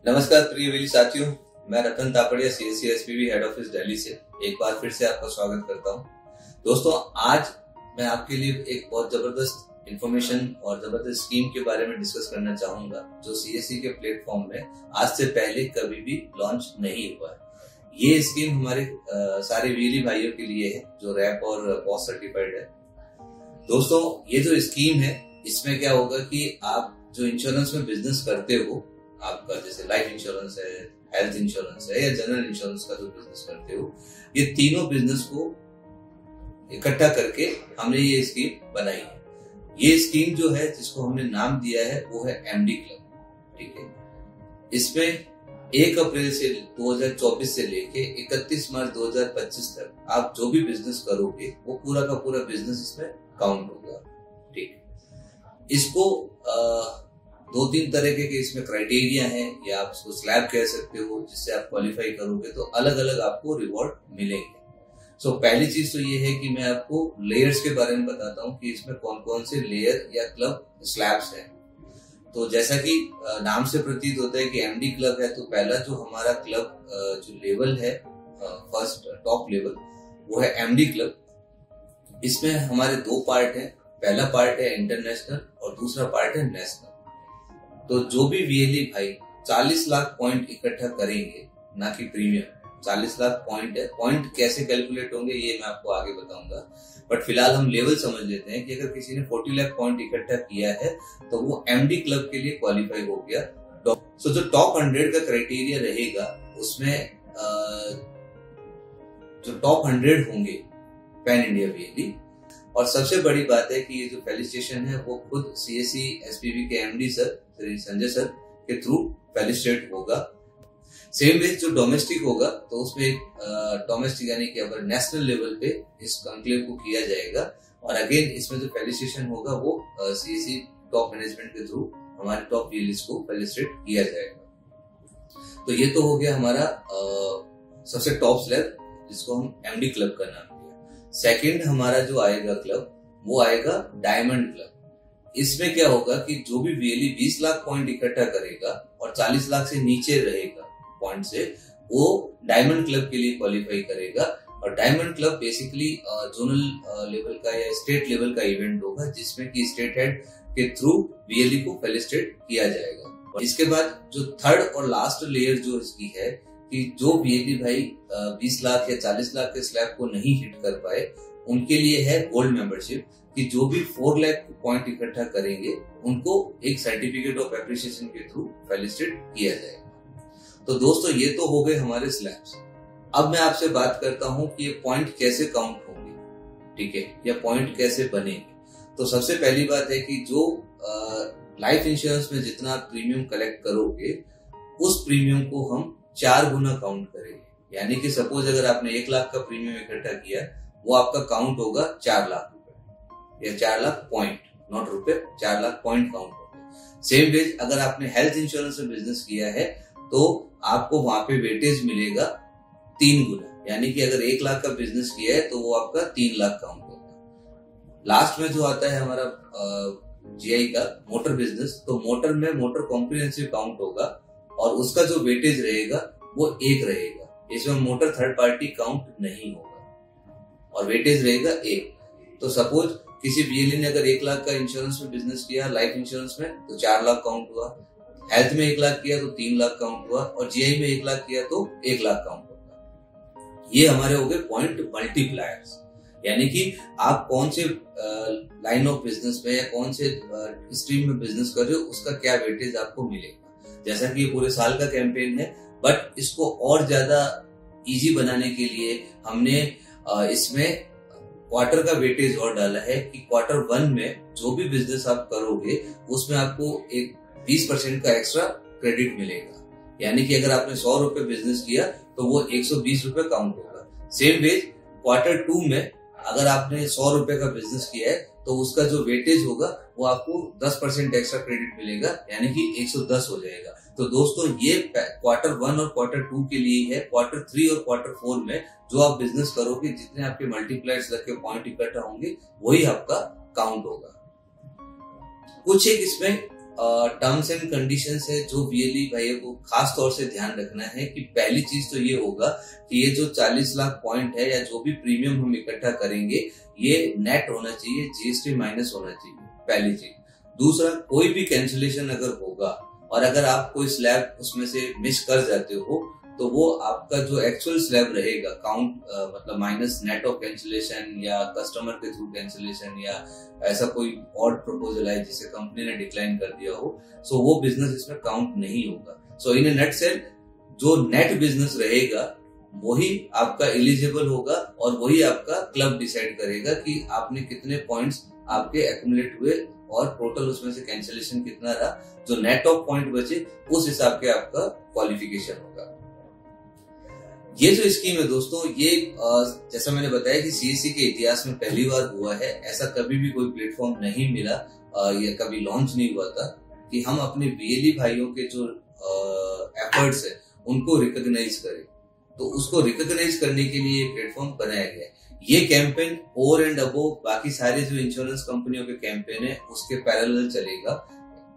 नमस्कार प्रिय वेली साथियों, मैं Ratan Tapadia CSC SPV head office Delhi से एक बार फिर से आपका स्वागत करता हूं। दोस्तों, आज मैं आपके लिए एक बहुत जबरदस्त इंफॉर्मेशन और जबरदस्त स्कीम के बारे में डिस्कस करना चाहूंगा जो सीएससी के प्लेटफॉर्म में आज से पहले कभी भी लॉन्च नहीं हुआ है। ये स्कीम हमारे सारे वीएली भाइयों के लिए है जो रैप और पॉस सर्टिफाइड है। दोस्तों, ये जो स्कीम है इसमें क्या होगा कि आप जो इंश्योरेंस में बिजनेस करते हो, आपका जैसे लाइफ इंश्योरेंस है, हेल्थ इंश्योरेंस है या जनरल इंश्योरेंस का जो बिजनेस करते हो, ये तीनों बिजनेस को इकट्ठा करके हमने ये स्कीम बनाई है। ये स्कीम जो है जिसको हमने नाम दिया है वो है एमडी क्लब। ठीक है, इसमें 1 अप्रैल से 2024 से लेके 31 मार्च 2025 तक आप जो भी बिजनेस करोगे वो पूरा का पूरा बिजनेस इसमें काउंट होगा। ठीक, इसको 2-3 तरह के इसमें क्राइटेरिया है या आप इसको स्लैब कह सकते हो, जिससे आप क्वालिफाई करोगे तो अलग अलग आपको रिवॉर्ड मिलेंगे। सो पहली चीज तो ये है कि मैं आपको लेयर्स के बारे में बताता हूँ कि इसमें कौन कौन से लेयर या क्लब स्लैब्स हैं। तो जैसा कि नाम से प्रतीत होता है कि एमडी क्लब है, तो पहला जो हमारा क्लब जो लेवल है, फर्स्ट टॉप लेवल, वो है एमडी क्लब। इसमें हमारे 2 पार्ट हैं। पहला पार्ट है इंटरनेशनल और दूसरा पार्ट है नेशनल। तो जो भी वीएलई भाई 40 लाख पॉइंट इकट्ठा करेंगे, ना कि प्रीमियम, 40 लाख पॉइंट है, पॉइंट कैसे कैलकुलेट होंगे ये मैं आपको आगे बताऊंगा, बट फिलहाल हम लेवल समझ लेते हैं कि अगर किसी ने 40 लाख पॉइंट इकट्ठा किया है तो वो एमडी क्लब के लिए क्वालिफाई हो गया। सो जो टॉप 100 का क्राइटेरिया रहेगा उसमें जो टॉप 100 होंगे पैन इंडिया वीएलई, और सबसे बड़ी बात है कि ये जो फेलिसिटेशन है वो खुद सीएससी एसपीबी के MD sir Shri Sanjay sir के थ्रू फेलिसिटेट होगा। सेम वे जो डोमेस्टिक होगा तो उसमें डोमेस्टिक यानी कि अगर नेशनल लेवल पे इस कॉन्क्लेव को किया जाएगा, और अगेन इसमें जो फेलिसिटेशन होगा वो सीएससी टॉप मैनेजमेंट के थ्रू हमारे टॉप वीएलईज को फेलिसिटेट किया जाएगा। तो ये तो हो गया हमारा सबसे टॉप स्लैब जिसको हम एमडी क्लब का नाम दिया। सेकंड हमारा जो आएगा क्लब वो आएगा डायमंड क्लब। इसमें क्या होगा कि जो भी वीएलई 20 लाख पॉइंट इकट्ठा करेगा और 40 लाख से नीचे रहेगा पॉइंट से, वो डायमंड क्लब के लिए क्वालिफाई करेगा। और diamond club basically zonal level का या स्टेट लेवल का इवेंट होगा जिसमें कि स्टेट हेड के थ्रू वीएलई को फेलिसिटेट किया जाएगा। और इसके बाद जो थर्ड और लास्ट लेयर जो इसकी है कि जो वीएलई भाई 20 लाख या 40 लाख के स्लैब को नहीं हिट कर पाए, उनके लिए है गोल्ड मेंबरशिप, कि जो भी 4 लाख पॉइंट इकट्ठा करेंगे उनको एक सर्टिफिकेट ऑफ एप्रिसिएशन के थ्रू फेलिसिटेट किया जाएगा। तो दोस्तों, ये तो हो गए हमारे स्लैब्स। अब मैं आपसे बात करता हूं कि ये पॉइंट कैसे काउंट होंगे, ठीक है, या पॉइंट कैसे बनेंगे। तो सबसे पहली बात है कि जो लाइफ इंश्योरेंस में जितना प्रीमियम कलेक्ट करोगे उस प्रीमियम को हम 4 गुना काउंट करेंगे। यानी कि सपोज अगर आपने 1 लाख का प्रीमियम इकट्ठा किया, वो आपका काउंट होगा 4 लाख रुपए या 4 लाख पॉइंट, नॉट रुपए, 4 लाख पॉइंट काउंट होंगे। सेम वेज अगर आपने हेल्थ इंश्योरेंस में बिजनेस किया है तो आपको वहां पे वेटेज मिलेगा 3 गुना। यानी कि अगर 1 लाख का बिजनेस किया है तो वो आपका 3 लाख काउंट होगा। लास्ट में जो आता है हमारा जीआई का मोटर बिजनेस, तो मोटर में मोटर कॉम्प्रिहेंसिव काउंट होगा और उसका जो वेटेज रहेगा वो 1 रहेगा। इसमें मोटर थर्ड पार्टी काउंट नहीं होगा और वेटेज रहेगा 1। तो सपोज किसी वीएलई ने अगर 1 लाख का इंश्योरेंस में बिजनेस किया लाइफ इंश्योरेंस में तो 4 लाख काउंट हुआ, हेल्थ में 1 लाख किया तो 3 लाख काउंट हुआ, और जीआई में 1 लाख किया तो 1 लाख काउंट होगा। ये हमारे हो गए पॉइंट मल्टीप्लायर्स। यानी कि आप कौन से लाइन ऑफ बिजनेस में या कौन से स्ट्रीम में बिजनेस कर रहे हो उसका क्या वेटेज आपको मिलेगा। जैसा कि ये पूरे साल का कैंपेन है, बट इसको और ज्यादा इजी बनाने के लिए हमने इसमें क्वार्टर का वेटेज और डाला है कि क्वार्टर 1 में जो भी बिजनेस आप करोगे उसमें आपको एक 20% का एक्स्ट्रा क्रेडिट मिलेगा। यानी कि अगर आपने 100 रुपए बिजनेस किया तो वो 120 रुपए काउंट होगा। सेम वेज क्वार्टर 2 में अगर आपने 100 रुपए का बिजनेस किया है तो उसका जो वेटेज होगा वो आपको 10% एक्स्ट्रा क्रेडिट मिलेगा, यानी कि 110 हो जाएगा। तो दोस्तों, ये क्वार्टर 1 और क्वार्टर 2 के लिए है। क्वार्टर 3 और क्वार्टर 4 में जो आप बिजनेस करोगे, जितने आपके मल्टीप्लायर्स लग के पॉइंट इकट्ठा होंगे वही आपका काउंट होगा। कुछ एक इसमें टर्म्स एंड कंडीशंस है जो वीएलई भाई को खास तौर से ध्यान रखना है कि पहली चीज तो ये होगा कि ये जो 40 लाख पॉइंट है या जो भी प्रीमियम हम इकट्ठा करेंगे ये नेट होना चाहिए, जीएसटी माइनस होना चाहिए, पहली चीज। दूसरा, कोई भी कैंसिलेशन अगर होगा और अगर आप कोई स्लैब उसमें से मिस कर जाते हो तो वो आपका जो एक्चुअल स्लैब रहेगा काउंट मतलब माइनस नेट ऑफ कैंसिलेशन या कस्टमर के थ्रू कैंसिलेशन या ऐसा कोई और प्रपोजल है जिसे कंपनी ने डिक्लाइन कर दिया हो, सो वो बिजनेस इसमें काउंट नहीं होगा। सो इन नेट सेल जो नेट बिजनेस रहेगा वही आपका एलिजिबल होगा और वही आपका क्लब डिसाइड करेगा कि आपने कितने पॉइंट्स आपके एक्यूमुलेट हुए और टोटल उसमें से कैंसिलेशन कितना रहा। जो नेट ऑफ पॉइंट बचे उस हिसाब के आपका क्वालिफिकेशन होगा। ये जो स्कीम है दोस्तों, ये जैसा मैंने बताया कि सीएससी के इतिहास में पहली बार हुआ है। ऐसा कभी भी कोई प्लेटफॉर्म नहीं मिला या कभी लॉन्च नहीं हुआ था कि हम अपने वीएलई भाइयों के जो एफर्ट्स है उनको रिकॉग्नाइज करें। तो उसको रिकॉग्नाइज करने के लिए ये प्लेटफॉर्म बनाया गया है। ये कैंपेन ओवर एंड अबोव बाकी सारे जो इंश्योरेंस कंपनियों के कैंपेन है उसके पैरेलल चलेगा।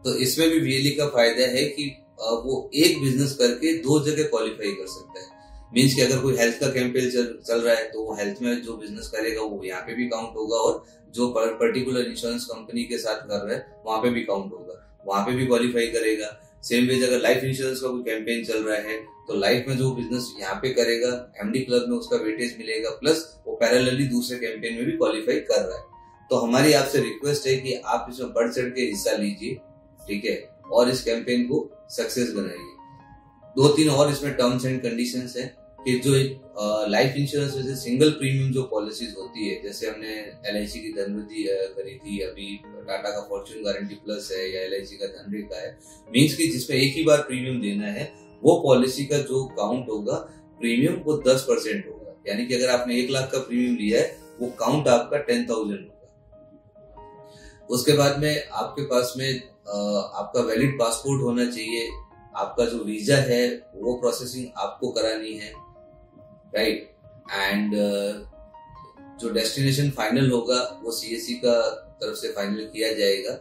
तो इसमें भी वीएलई का फायदा है कि वो एक बिजनेस करके दो जगह क्वालिफाई कर सकता है। मीन्स कि अगर कोई हेल्थ का कैंपेन चल रहा है तो वो हेल्थ में जो बिजनेस करेगा वो यहाँ पे भी काउंट होगा और जो पर्टिकुलर इंश्योरेंस कंपनी के साथ कर रहा है वहां पे भी काउंट होगा, वहां पे भी क्वालिफाई करेगा। सेम वेज अगर लाइफ इंश्योरेंस का कोई कैंपेन चल रहा है तो लाइफ में जो बिजनेस यहाँ पे करेगा एमडी क्लब में उसका वेटेज मिलेगा, प्लस वो पैरेलली दूसरे कैंपेन में भी क्वालिफाई कर रहा है। तो हमारी आपसे रिक्वेस्ट है कि आप इसमें बढ़ चढ़ के हिस्सा लीजिए, ठीक है, और इस कैंपेन को सक्सेस बनाइए। 2-3 और इसमें टर्म्स एंड कंडीशंस है कि जो लाइफ इंश्योरेंस में से सिंगल प्रीमियम जो पॉलिसीज होती है, जैसे हमने एलआईसी की धनवृद्धि करी थी, अभी टाटा का फॉर्च्यून गारंटी प्लस है या एलआईसी का धनरेखा है, मीन्स कि जिसमें एक ही बार प्रीमियम देना है, वो पॉलिसी का जो काउंट होगा प्रीमियम वो 10% होगा। यानी कि अगर आपने 1 लाख का प्रीमियम लिया है वो काउंट आपका 10,000 होगा। उसके बाद में आपके पास में आपका वैलिड पासपोर्ट होना चाहिए, आपका जो वीजा है वो प्रोसेसिंग आपको करानी है, राइट, एंड जो डेस्टिनेशन फाइनल होगा वो सीएससी का तरफ से फाइनल किया जाएगा।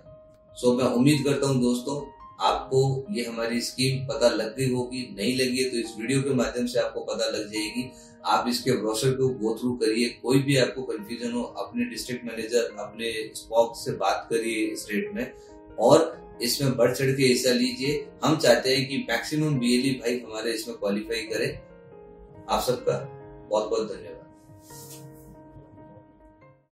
सो मैं उम्मीद करता हूं दोस्तों आपको ये हमारी स्कीम पता लग गई होगी। नहीं लगी है तो इस वीडियो के माध्यम से आपको पता लग जाएगी। आप इसके ब्रोशर को गो थ्रू करिए, कोई भी आपको कंफ्यूजन हो अपने डिस्ट्रिक्ट मैनेजर, अपने स्पॉक से बात करिए स्टेट में और इसमें बढ़ चढ़ के हिस्सा लीजिए। हम चाहते हैं कि मैक्सिमम वीएलई भाई हमारे इसमें क्वालिफाई करें। आप सबका बहुत बहुत धन्यवाद।